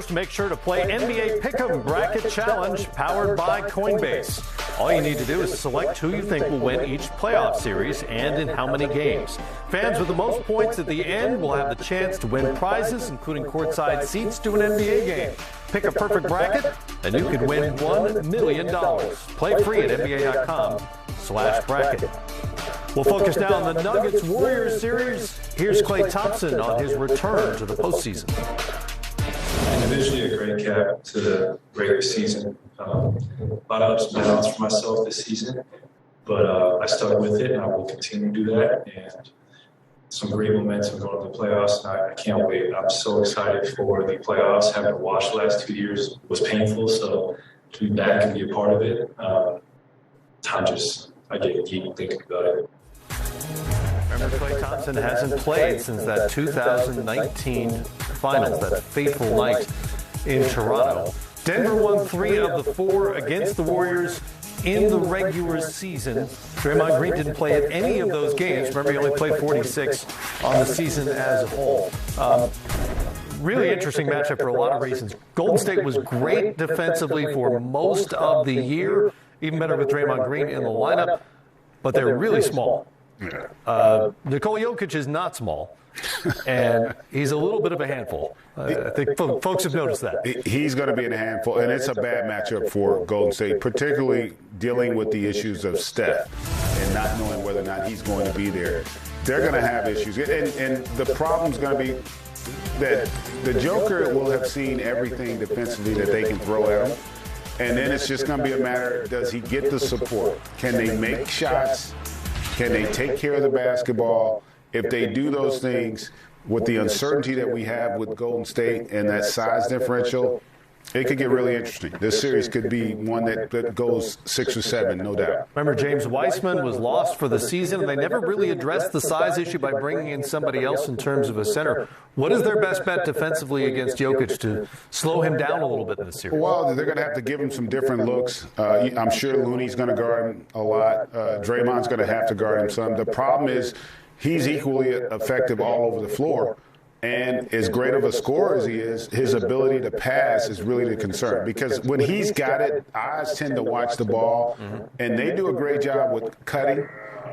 Warriors, make sure to play NBA Pick'em Bracket Challenge powered by Coinbase. All you need to do is select who you think will win each playoff series and in how many games. Fans with the most points at the end will have the chance to win prizes, including courtside seats to an NBA game. Pick a perfect bracket, and you could win $1 million. Play free at NBA.com/bracket. We'll focus now on the Nuggets-Warriors series. Here's Klay Thompson on his return to the postseason. Individually, a great cap to the regular season. A lot of ups and downs for myself this season, but I stuck with it, and I will continue to do that. And some great momentum going to the playoffs, and I can't wait. I'm so excited for the playoffs. Having to watch the last 2 years was painful, so to be back and be a part of it, I get geek thinking about it. Remember, Klay Thompson hasn't played since that 2019 finals, that fateful night in Toronto. Denver won 3 of the 4 against the Warriors in the regular season. Draymond Green didn't play at any of those games. Remember, he only played 46 on the season as a whole. Really interesting matchup for a lot of reasons. Golden State was great defensively for most of the year, even better with Draymond Green in the lineup, but they're really small. Nikola Jokic is not small, and he's a little bit of a handful. I think folks have noticed that. He's going to be a handful, and it's a bad matchup for Golden State, particularly dealing with the issues of Steph and not knowing whether or not he's going to be there. They're going to have issues, and the problem's going to be that the Joker will have seen everything defensively that they can throw at him, and then it's just going to be a matter, does he get the support? Can they make shots? Can they take care of the basketball? If they do those things, with the uncertainty that we have with Golden State and that size differential, it could get really interesting. This series could be one that goes 6 or 7, no doubt. Remember, James Wiseman was lost for the season, and they never really addressed the size issue by bringing in somebody else in terms of a center. What is their best bet defensively against Jokic to slow him down a little bit in the series? Well, they're going to have to give him some different looks. I'm sure Looney's going to guard him a lot. Draymond's going to have to guard him some. The problem is he's equally effective all over the floor. And as great of a scorer as he is, his ability to pass is really the concern. Because when he's got it, eyes tend to watch the ball, and they do a great job with cutting,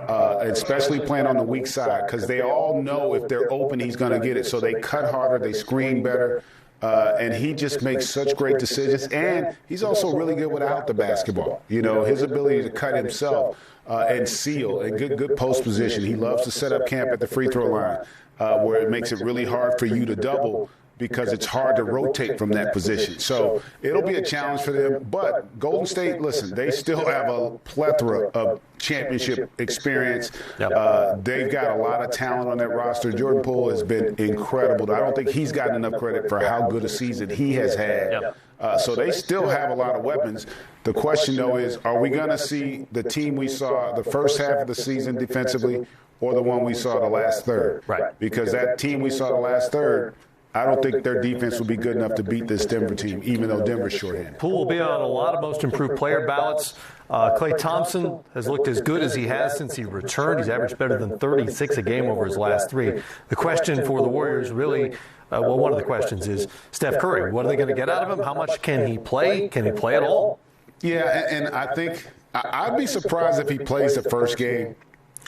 especially playing on the weak side, because they all know if they're open, he's going to get it. So they cut harder, they screen better, and he just makes such great decisions. And he's also really good without the basketball. You know, his ability to cut himself and seal and good post position. He loves to set up camp at the free throw line. Where it makes it really hard for you to double because it's hard to rotate from that position. So it'll be a challenge for them. But Golden State, listen, they still have a plethora of championship experience. They've got a lot of talent on that roster. Jordan Poole has been incredible. I don't think he's gotten enough credit for how good a season he has had. So they still have a lot of weapons. The question, though, is are we going to see the team we saw the first half of the season defensively, or the one we saw the last third? Right. Because that team we saw the last third, I don't think their defense will be good enough to beat this Denver team, even though Denver's shorthanded. Poole will be on a lot of most improved player ballots. Klay Thompson has looked as good as he has since he returned. He's averaged better than 36 a game over his last 3. The question for the Warriors really, one of the questions is Steph Curry. What are they going to get out of him? How much can he play? Can he play at all? Yeah, and I think I'd be surprised if he plays the first game.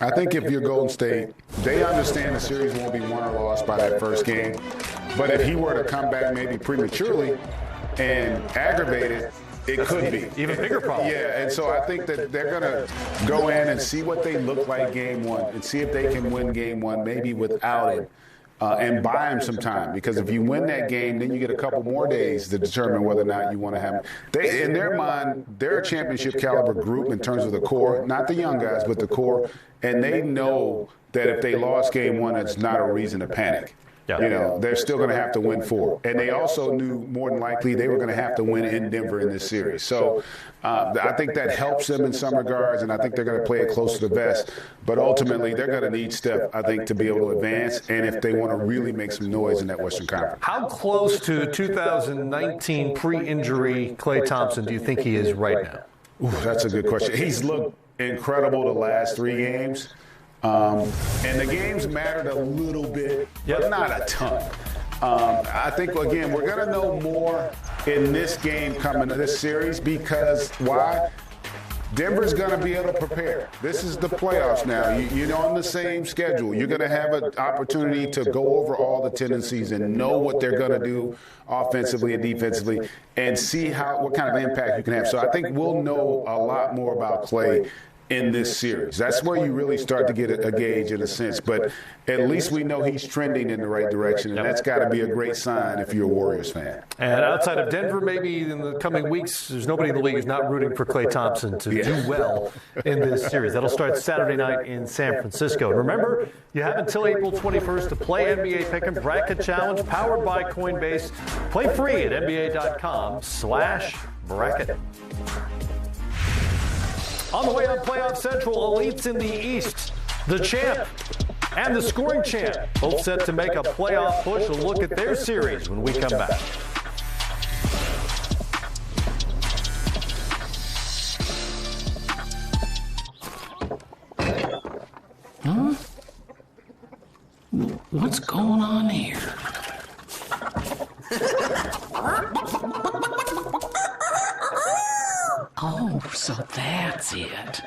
I think if you're Golden State, they understand the series won't be won or lost by that first game. But if he were to come back maybe prematurely and aggravate it, it could be. Even bigger problem. Yeah, and so I think that they're going to go in and see what they look like game one and see if they can win game one maybe without him. And buy him some time, because if you win that game, then you get a couple more days to determine whether or not you want to have him. In their mind, they're a championship caliber group in terms of the core, not the young guys, but the core. And they know that if they lost game one, it's not a reason to panic. Yeah. You know, they're still going to have to win 4. And they also knew more than likely they were going to have to win in Denver in this series. So I think that helps them in some regards, and I think they're going to play it close to the vest. But ultimately, they're going to need Steph, I think, to be able to advance, and if they want to really make some noise in that Western Conference. How close to 2019 pre-injury Klay Thompson do you think he is right now? Ooh, that's a good question. He's looked incredible the last 3 games. And the games mattered a little bit, but not a ton. I think, again, we're going to know more in this game coming to this series because why? Denver's going to be able to prepare. This is the playoffs now. You're on the same schedule. You're going to have an opportunity to go over all the tendencies and know what they're going to do offensively and defensively and see what kind of impact you can have. So I think we'll know a lot more about Klay in this series. That's where you really start to get a gauge in a sense. But at least we know he's trending in the right direction, and that's got to be a great sign if you're a Warriors fan. And outside of Denver, maybe in the coming weeks, there's nobody in the league who's not rooting for Klay Thompson to do well in this series. That'll start Saturday night in San Francisco. And remember, you have until April 21st to play NBA Pick'em Bracket Challenge powered by Coinbase. Play free at NBA.com/bracket. On the way on Playoff Central, elites in the East, the champ and the scoring champ, both set to make a playoff push. We'll look at their series when we come back. Huh? What's going on here? Oh, so that's it.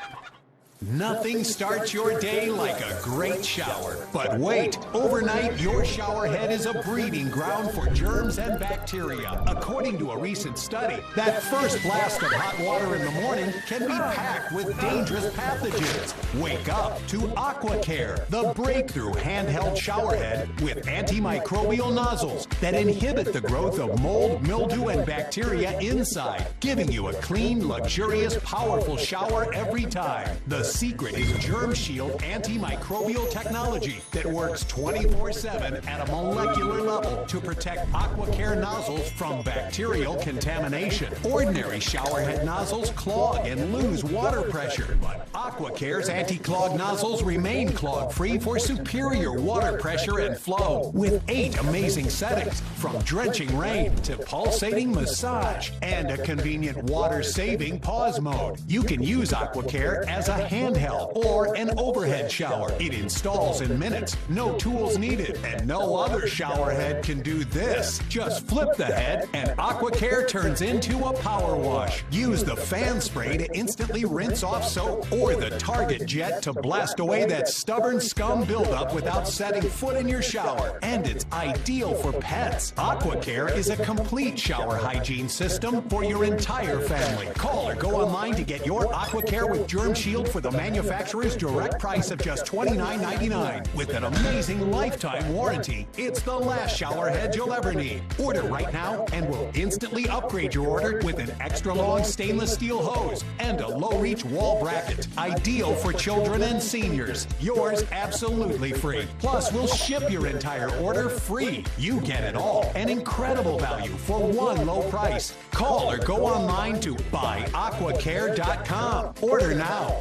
Nothing starts your day like a great shower. But wait, overnight, your shower head is a breeding ground for germs and bacteria. According to a recent study, that first blast of hot water in the morning can be packed with dangerous pathogens. Wake up to AquaCare, the breakthrough handheld shower head with antimicrobial nozzles that inhibit the growth of mold, mildew, and bacteria inside, giving you a clean, luxurious, powerful shower every time. The secret is Germ Shield antimicrobial technology that works 24/7 at a molecular level to protect AquaCare nozzles from bacterial contamination. Ordinary showerhead nozzles clog and lose water pressure, but AquaCare's anti-clog nozzles remain clog-free for superior water pressure and flow with 8 amazing settings, from drenching rain to pulsating massage and a convenient water-saving pause mode. You can use AquaCare as a handheld or an overhead shower. It installs in minutes, no tools needed, and no other shower head can do this. Just flip the head and AquaCare turns into a power wash. Use the fan spray to instantly rinse off soap or the Target jet to blast away that stubborn scum buildup without setting foot in your shower. And it's ideal for pets. AquaCare is a complete shower hygiene system for your entire family. Call or go online to get your AquaCare with Germ Shield for the manufacturer's direct price of just $29.99 with an amazing lifetime warranty. It's the last shower head you'll ever need. Order right now and we'll instantly upgrade your order with an extra long stainless steel hose and a low reach wall bracket. Ideal for children and seniors. Yours absolutely free. Plus, we'll ship your entire order free. You get it all. An incredible value for one low price. Call or go online to buyaquacare.com. Order now.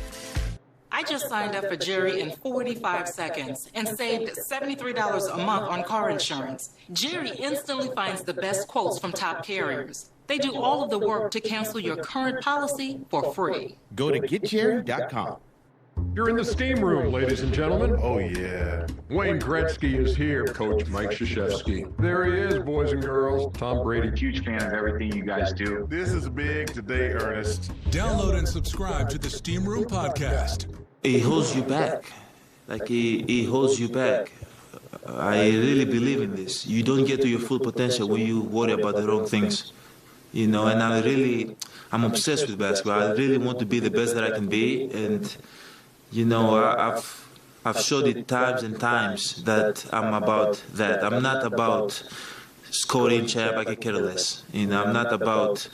I just signed up for Jerry in 45 seconds and saved $73 a month on car insurance. Jerry instantly finds the best quotes from top carriers. They do all of the work to cancel your current policy for free. Go to getjerry.com. You're in the steam room, ladies and gentlemen. Oh, yeah. Wayne Gretzky is here, Coach Mike Krzyzewski. There he is, boys and girls. Tom Brady. Huge fan of everything you guys do. This is big today, Ernest. Download and subscribe to the Steam Room Podcast. He holds you back. Like he holds you back. I really believe in this. You don't get to your full potential when you worry about the wrong things. You know, and I'm obsessed with basketball. I really want to be the best that I can be. And, you know, I've showed it times and times that I'm about that. I'm not about scoring champ, I can care less. You know, I'm not about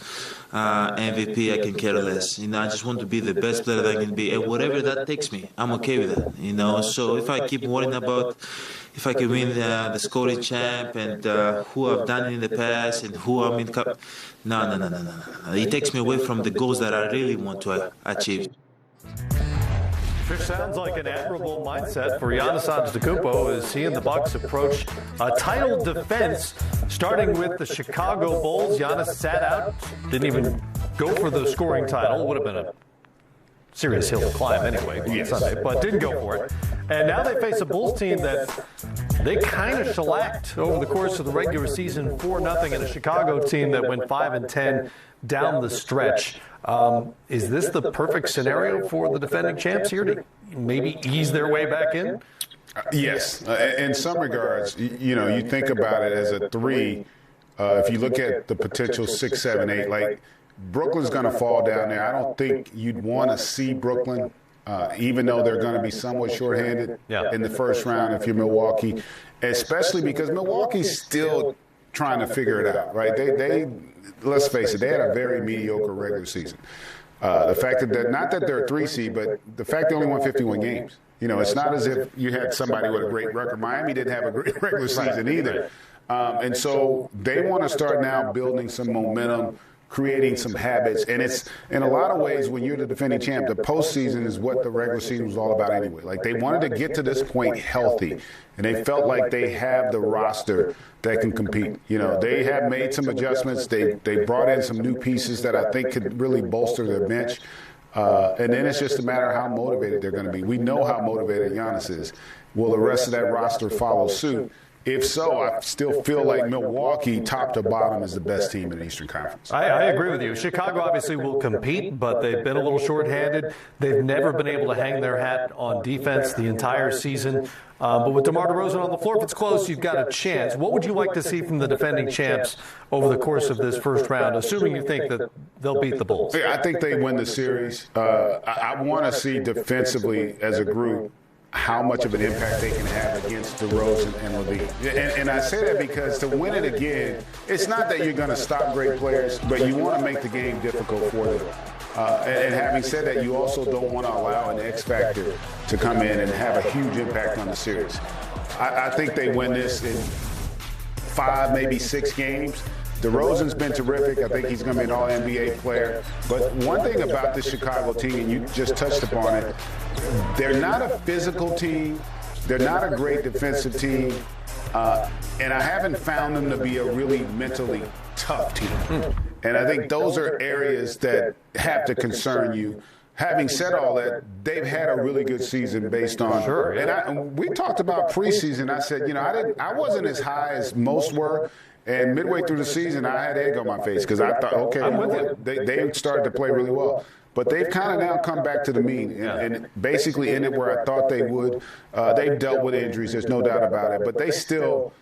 MVP, I can care less. You know, I just want to be the best player that I can be. And whatever that takes me, I'm okay with that. You know, so if I keep worrying about if I can win the scoring champ and who I've done it in the past and who I'm in cup, no. It takes me away from the goals that I really want to achieve. Sure sounds like an admirable mindset for Giannis Antetokounmpo as he and the Bucks approach a title defense, starting with the Chicago Bulls. Giannis sat out, didn't even go for the scoring title. Would have been a serious hill to climb anyway on Sunday, but didn't go for it. And now they face a Bulls team that they kind of shellacked over the course of the regular season 4-0, and a Chicago team that went 5-10 down the stretch. Is this the perfect scenario for the defending champs here to maybe ease their way back in? Yes. In some regards, you think about it as a 3. If you look at the potential 6, 7, 8, like Brooklyn's going to fall down there. I don't think you'd want to see Brooklyn, even though they're going to be somewhat shorthanded in the first round if you're Milwaukee, especially because Milwaukee's still trying to figure it out, right? They let's face it, they had a very mediocre regular season. The fact that not that they're a 3 seed, but the fact they only won 51 games. It's not as if you had somebody with a great record. Miami didn't have a great regular season either. And so they want to start now building some momentum, creating some habits. And it's, in a lot of ways, when you're the defending champ, the postseason is what the regular season was all about anyway. Like, they wanted to get to this point healthy, and they felt like they have the roster that can compete. They have made some adjustments. They brought in some new pieces that I think could really bolster their bench. And then it's just a matter of how motivated they're going to be. We know how motivated Giannis is. Will the rest of that roster follow suit? If so, I still feel like Milwaukee, top to bottom, is the best team in the Eastern Conference. I agree with you. Chicago obviously will compete, but they've been a little shorthanded. They've never been able to hang their hat on defense the entire season. But with DeMar DeRozan on the floor, if it's close, you've got a chance. What would you like to see from the defending champs over the course of this first round, assuming you think that they'll beat the Bulls? I think they win the series. I want to see defensively as a group how much of an impact they can have against DeRozan and LaVine. And I say that because to win it again, it's not that you're going to stop great players, but you want to make the game difficult for them. And having said that, you also don't want to allow an X factor to come in and have a huge impact on the series. I think they win this in 5, maybe 6 games. DeRozan's been terrific. I think he's going to be an all-NBA player. But one thing about this Chicago team, and you just touched upon it, they're not a physical team. They're not a great defensive team. And I haven't found them to be a really mentally tough team. And I think those are areas that have to concern you. Having said all that, they've had a really good season based on. Sure, yeah. And we talked about preseason. I said, I wasn't as high as most were. And midway through the season, I had egg on my face because I thought, okay, they started to play really well. But they've kind of now come back to the mean and basically ended where I thought they would. They've dealt with injuries, there's no doubt about it. But they still,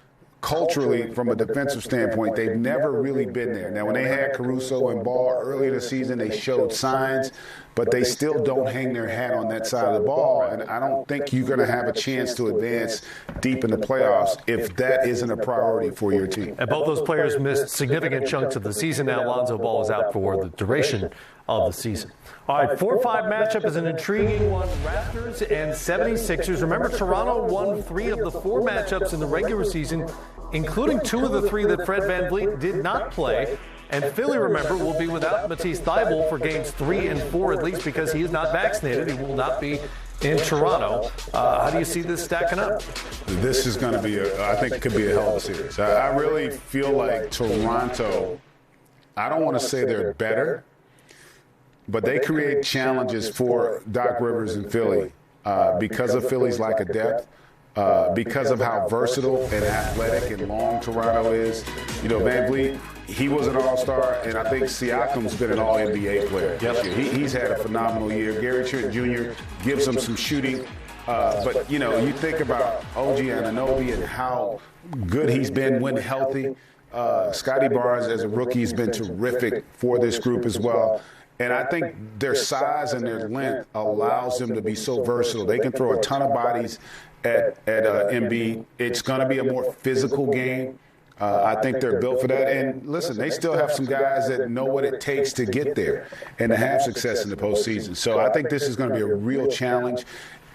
culturally, from a defensive standpoint, they've never really been there. Now, when they had Caruso and Ball earlier this season, they showed signs, but they still don't hang their hat on that side of the ball. And I don't think you're going to have a chance to advance deep in the playoffs if that isn't a priority for your team. And both those players missed significant chunks of the season. Now Lonzo Ball is out for the duration of the season. All right, 4-5 matchup is an intriguing one. Raptors and 76ers. Remember, Toronto won 3 of the 4 matchups in the regular season, including 2 of the 3 that Fred VanVleet did not play. And Philly, remember, will be without Matisse Thybulle for games 3 and 4, at least because he is not vaccinated. He will not be in Toronto. How do you see this stacking up? This is going to be, I think it could be a hell of a series. I really feel like Toronto, I don't want to say they're better, but they create challenges for Doc Rivers and Philly because of Philly's lack of depth. Because of how versatile and athletic and long Toronto is. VanVleet, he was an all-star, and I think Siakam's been an all-NBA player. Yep. He's had a phenomenal year. Gary Trent Jr. gives him some shooting. But, you think about OG Anunoby and how good he's been when healthy. Scotty Barnes, as a rookie, has been terrific for this group as well. And I think their size and their length allows them to be so versatile. They can throw a ton of bodies at Embiid. It's going to be a more physical game. I think they're built for that. And listen, they still have some guys that know what it takes to get there and to have success in the postseason. So I think this is going to be a real challenge,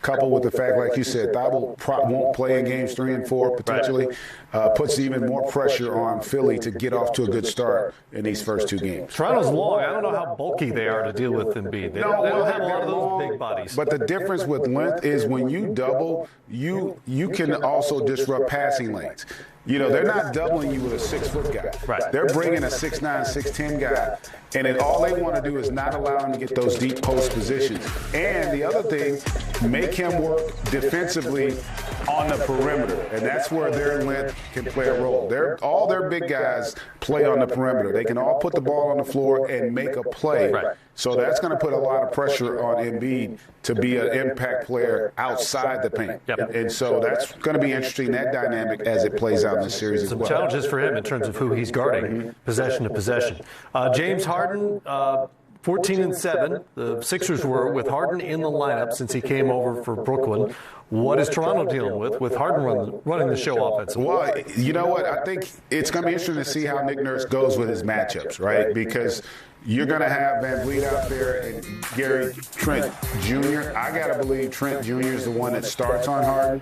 coupled with the fact, like you said, Thybulle won't play in games 3 and 4 potentially, puts even more pressure on Philly to get off to a good start in these first 2 games. Toronto's long. I don't know how bulky they are to deal with Embiid. They don't have a lot of those big bodies. But the difference with length is when you double, you can also disrupt passing lanes. You know, they're not doubling you with a 6-foot guy. Right. They're bringing a 6'9", 6'10" guy, and then all they want to do is not allow him to get those deep post positions. And the other thing, make him work defensively on the perimeter, and that's where their length can play a role. All their big guys play on the perimeter. They can all put the ball on the floor and make a play. Right. So that's going to put a lot of pressure on Embiid to be an impact player outside the paint. Yep. And so that's going to be interesting, that dynamic, as it plays out in this series as Some well. challenges for him in terms of who he's guarding, possession to possession. James Harden, 14-7. The Sixers were with Harden in the lineup since he came over for Brooklyn. What is Toronto dealing with Harden running the show offensively? Well, you know what? I think it's going to be interesting to see how Nick Nurse goes with his matchups, right? Because you're going to have Van Vliet out there and Gary Trent Jr. I got to believe Trent Jr. is the one that starts on Harden.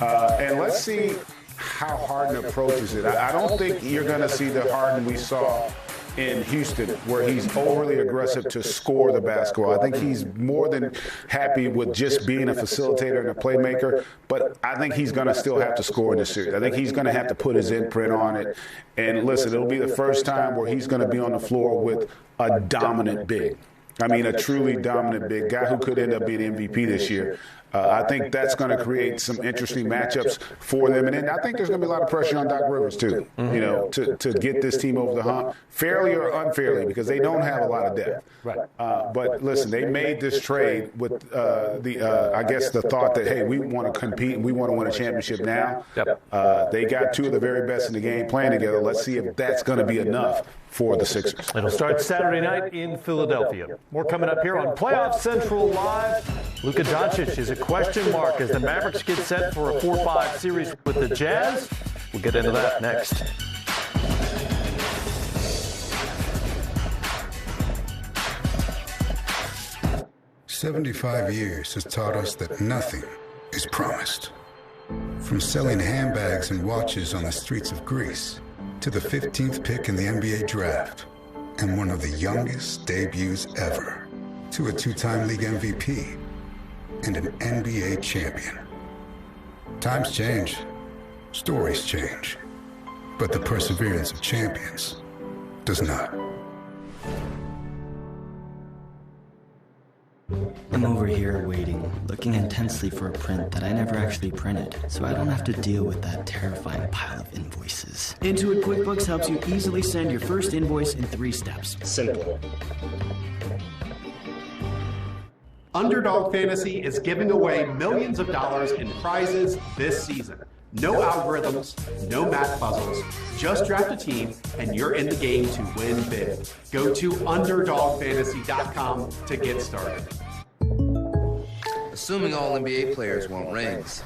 And let's see how Harden approaches it. I don't think you're going to see the Harden we saw in Houston, where he's overly aggressive to score the basketball. I think he's more than happy with just being a facilitator and a playmaker, but I think he's going to still have to score in this series. I think he's going to have to put his imprint on it. And listen, it'll be the first time where he's going to be on the floor with a dominant big. I mean, a truly dominant big guy who could end up being MVP this year. I think that's going to create some interesting matchups for them. And then I think there's going to be a lot of pressure on Doc Rivers, too, you know, to get this team over the hump, fairly or unfairly, because they don't have a lot of depth. Right. But listen, they made this trade with I guess, the thought that, hey, we want to compete and we want to win a championship now. Yep. They got two of the very best in the game playing together. Let's see if that's going to be enough for the Sixers. It'll start Saturday night in Philadelphia. More coming up here on Playoff Central Live. Luka Doncic is a question mark as the Mavericks get set for a 4-5 series with the Jazz. We'll get into that next. "75 years has taught us that nothing is promised. From selling handbags and watches on the streets of Greece to the 15th pick in the NBA draft and one of the youngest debuts ever, to a 2-time league MVP and an NBA champion. Times change, stories change, but the perseverance of champions does not." I'm over here waiting, looking intensely for a print that I never actually printed, so I don't have to deal with that terrifying pile of invoices. Intuit QuickBooks helps you easily send your first invoice in 3 steps. Simple. Underdog Fantasy is giving away millions of dollars in prizes this season. No algorithms, no math puzzles, just draft a team and you're in the game to win big. Go to underdogfantasy.com to get started. Assuming all NBA players want rings.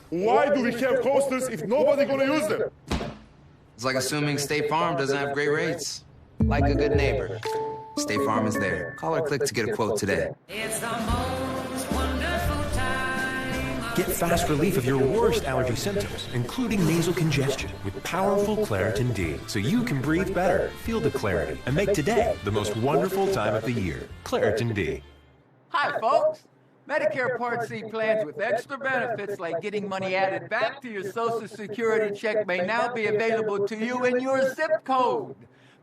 Why do we have coasters if nobody gonna use them? It's like assuming State Farm doesn't have great rates. Like a good neighbor, State Farm is there. Call or click to get a quote today. It's the most wonderful time. Get fast relief of your worst allergy symptoms, including nasal congestion, with powerful Claritin D, so you can breathe better, feel the clarity, and make today the most wonderful time of the year. Claritin D. Hi, folks. Medicare Part C plans with extra benefits like getting money added back to your Social Security check may now be available to you in your zip code.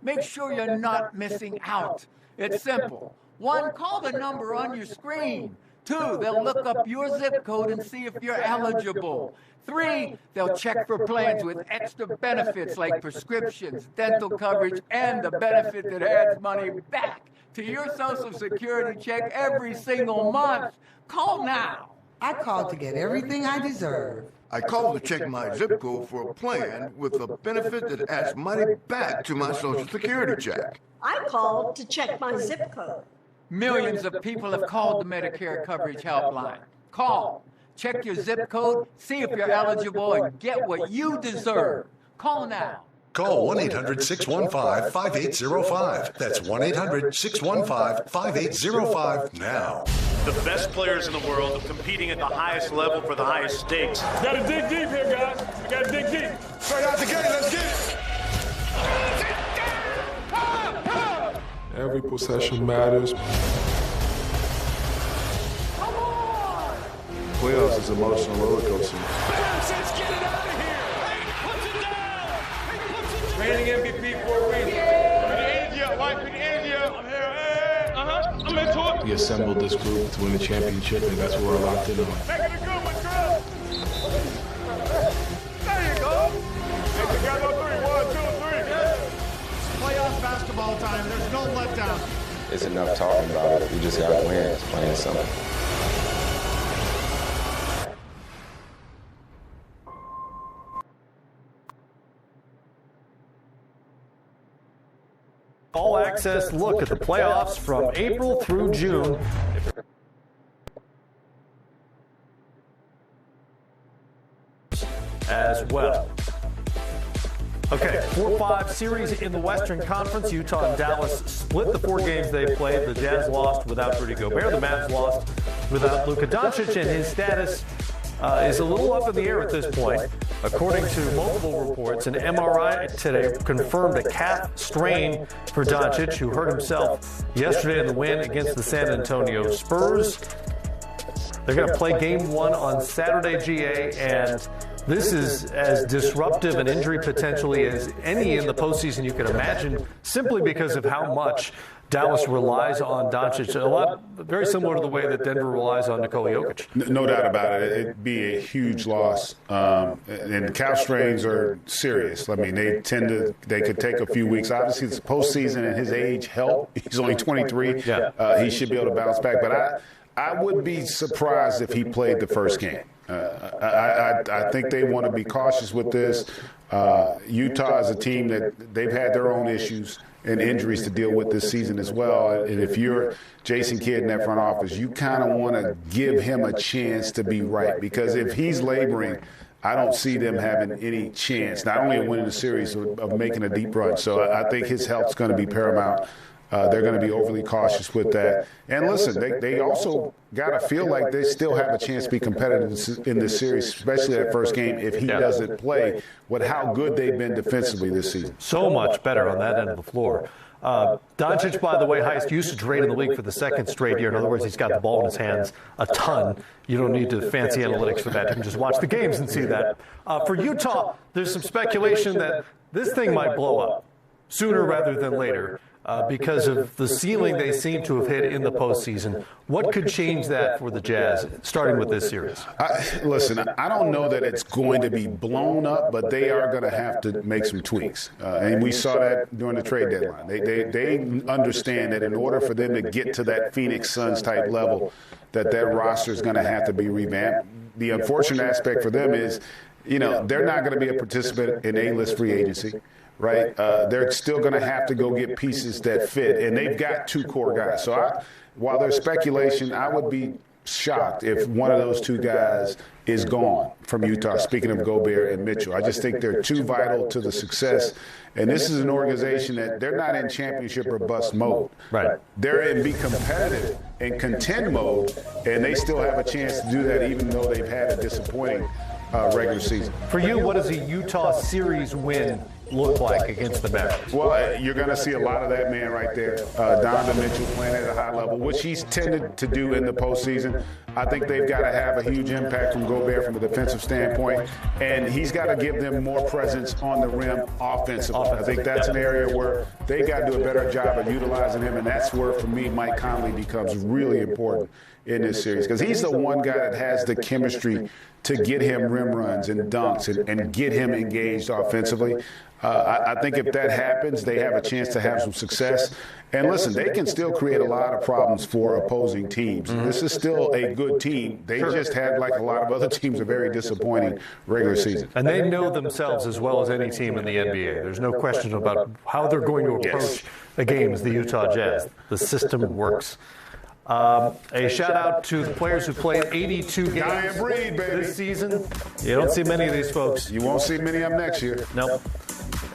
Make sure you're not missing out. It's simple. 1, call the number on your screen. 2, they'll look up your zip code and see if you're eligible. 3, they'll check for plans with extra benefits like prescriptions, dental coverage, and the benefit that adds money back to your Social Security check every single month. Call now. I called to get everything I deserve. I called to check my zip code for a plan with a benefit that adds money back to my Social Security check. I called to check my zip code. Millions of people have called the Medicare Coverage Helpline. Call, check your zip code, see if you're eligible, and get what you deserve. Call now. Call 1-800-615-5805. That's 1-800-615-5805 now. The best players in the world are competing at the highest level for the highest stakes. Gotta dig deep here, guys. We gotta dig deep. Straight out the gate, let's get it. Every possession matters. Playoffs is emotional roller coaster. Let's get it out of here. defending MVP for a reason. Put the energy up, White. Put the energy up. I'm here. Hey. I'm into it. We assembled this group to win the championship, and that's what we're locked in on. Make it a good one, girl. There you go. Hey, together, 3. 1, 2, 3. Playoff basketball time. There's no letdown. It's enough talking about it. We just got to win. It's plain and simple. All access look at the playoffs from April through June. As well. Okay, 4-5 series in the Western Conference. Utah and Dallas split the 4 games they played. The Jazz lost without Rudy Gobert. The Mavs lost without Luka Doncic, and his status is a little up in the air at this point. According to multiple reports, an MRI today confirmed a calf strain for Doncic, who hurt himself yesterday in the win against the San Antonio Spurs. They're going to play Game 1 on Saturday, GA, and this is as disruptive an injury potentially as any in the postseason you can imagine, simply because of how much Dallas relies on Doncic. A lot, very similar to the way that Denver relies on Nikola Jokic. No doubt about it. It'd be a huge loss. And calf strains are serious. I mean, they could take a few weeks. Obviously, it's postseason and his age help. He's only 23. Yeah. He should be able to bounce back. But I would be surprised if he played the first game. I think they want to be cautious with this. Utah is a team that they've had their own issues and injuries to deal with this season as well. And if you're Jason Kidd in that front office, you kind of want to give him a chance to be right. Because if he's laboring, I don't see them having any chance, not only of winning the series, of making a deep run. So I think his health's going to be paramount. They're going to be overly cautious with that. And listen, they also got to feel like they still have a chance to be competitive in this series, especially that first game if he doesn't play, with how good they've been defensively this season. So much better on that end of the floor. Doncic, by the way, highest usage rate in the league for the second straight year. In other words, he's got the ball in his hands a ton. You don't need to fancy analytics for that. You can just watch the games and see that. For Utah, there's some speculation that this thing might blow up sooner rather than later. Because of the ceiling they seem to have hit in the postseason. What could change that for the Jazz, starting with this series? Listen, I don't know that it's going to be blown up, but they are going to have to make some tweaks. And we saw that during the trade deadline. They understand that in order for them to get to that Phoenix Suns type level, that roster is going to have to be revamped. The unfortunate aspect for them is, they're not going to be a participant in A-list free agency. Right? They're still going to have to go get pieces that fit, and they've got 2 core guys. So while there's speculation, I would be shocked if one of those 2 guys is gone from Utah, speaking of Gobert and Mitchell. I just think they're too vital to the success. And this is an organization that they're not in championship or bust mode. Right. They're in be competitive and contend mode, and they still have a chance to do that even though they've had a disappointing regular season. For you, what does a Utah series win look like against the Mavericks? Well, you're going to see a lot of that man right there, Donovan Mitchell, playing at a high level, which he's tended to do in the postseason. I think they've got to have a huge impact from Gobert from a defensive standpoint, and he's got to give them more presence on the rim offensively. I think that's an area where they got to do a better job of utilizing him, and that's where, for me, Mike Conley becomes really important in this series, because he's the one guy that has the chemistry to get him rim runs and dunks and get him engaged offensively. I think if that happens, they have a chance to have some success. And listen, they can still create a lot of problems for opposing teams. This is still a good team. They just had, like a lot of other teams, a very disappointing regular season. And they know themselves as well as any team in the NBA. There's no question about how they're going to approach a game as the Utah Jazz. The system works. A shout out to the players who played 82 games this season. You don't see many of these folks. You won't see many of them next year. Nope.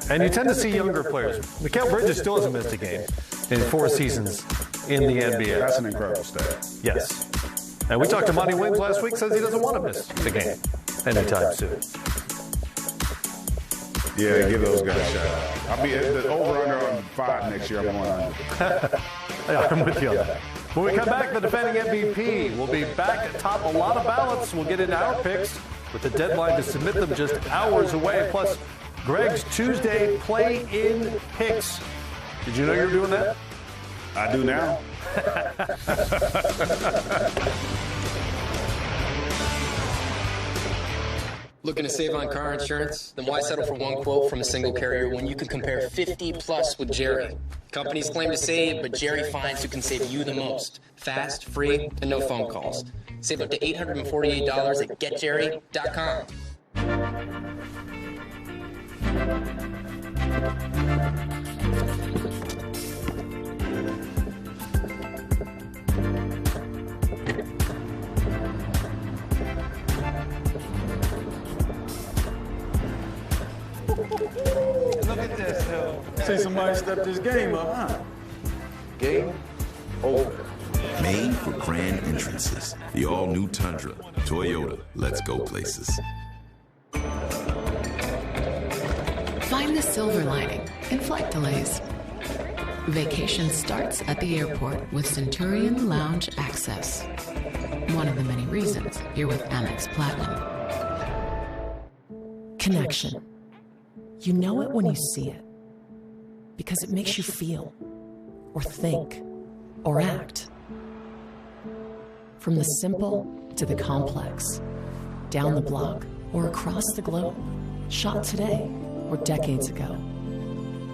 And you tend to see younger players. Mikal Bridges still hasn't missed a game in 4 seasons in the NBA. That's an incredible stat. Yes. And we talked to Monty Williams last week, says he doesn't want to miss the game anytime soon. Yeah, give those guys a shout out. I'll be the over-under on 5 next year. I'm going under. Yeah, I'm with you on that. When we come back, the defending MVP will be back atop a lot of ballots. We'll get into our picks with the deadline to submit them just hours away. Plus, Greg's Tuesday play-in picks. Did you know you were doing that? I do now. Looking to save on car insurance? Then why settle for one quote from a single carrier when you can compare 50 plus with Jerry? Companies claim to save, but Jerry finds who can save you the most. Fast, free, and no phone calls. Save up to $848 at getjerry.com. Look at this, though. See somebody step this game up, huh? Game over. Made for grand entrances. The all-new Tundra. Toyota. Let's go places. Find the silver lining in flight delays. Vacation starts at the airport with Centurion Lounge Access. One of the many reasons you're with Amex Platinum. Connection. You know it when you see it, because it makes you feel, or think, or act. From the simple to the complex, down the block or across the globe, shot today or decades ago.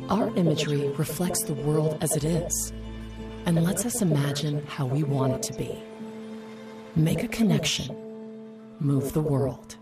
Our imagery reflects the world as it is and lets us imagine how we want it to be. Make a connection. Move the world.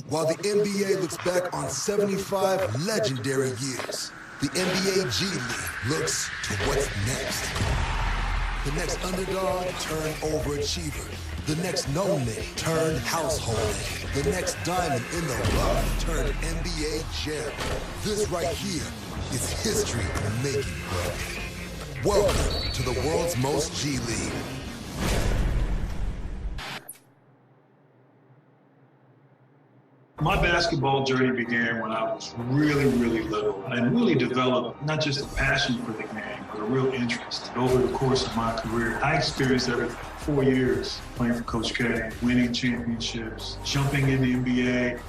While the NBA looks back on 75 legendary years, the NBA G League looks to what's next. The next underdog turned overachiever. The next no-name turned household name. The next diamond in the rough turned NBA gem. This right here is history in the making, bro. Welcome to the world's most G League. My basketball journey began when I was really, really little and really developed not just a passion for the game, but a real interest. Over the course of my career, I experienced every 4 years playing for Coach K, winning championships, jumping in the NBA,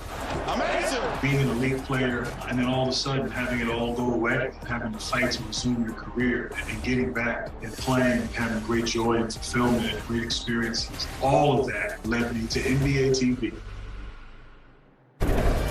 amazing, being an elite player, and then all of a sudden having it all go away, having to fight to resume your career and getting back and playing, having great joy and fulfillment and great experiences. All of that led me to NBA TV.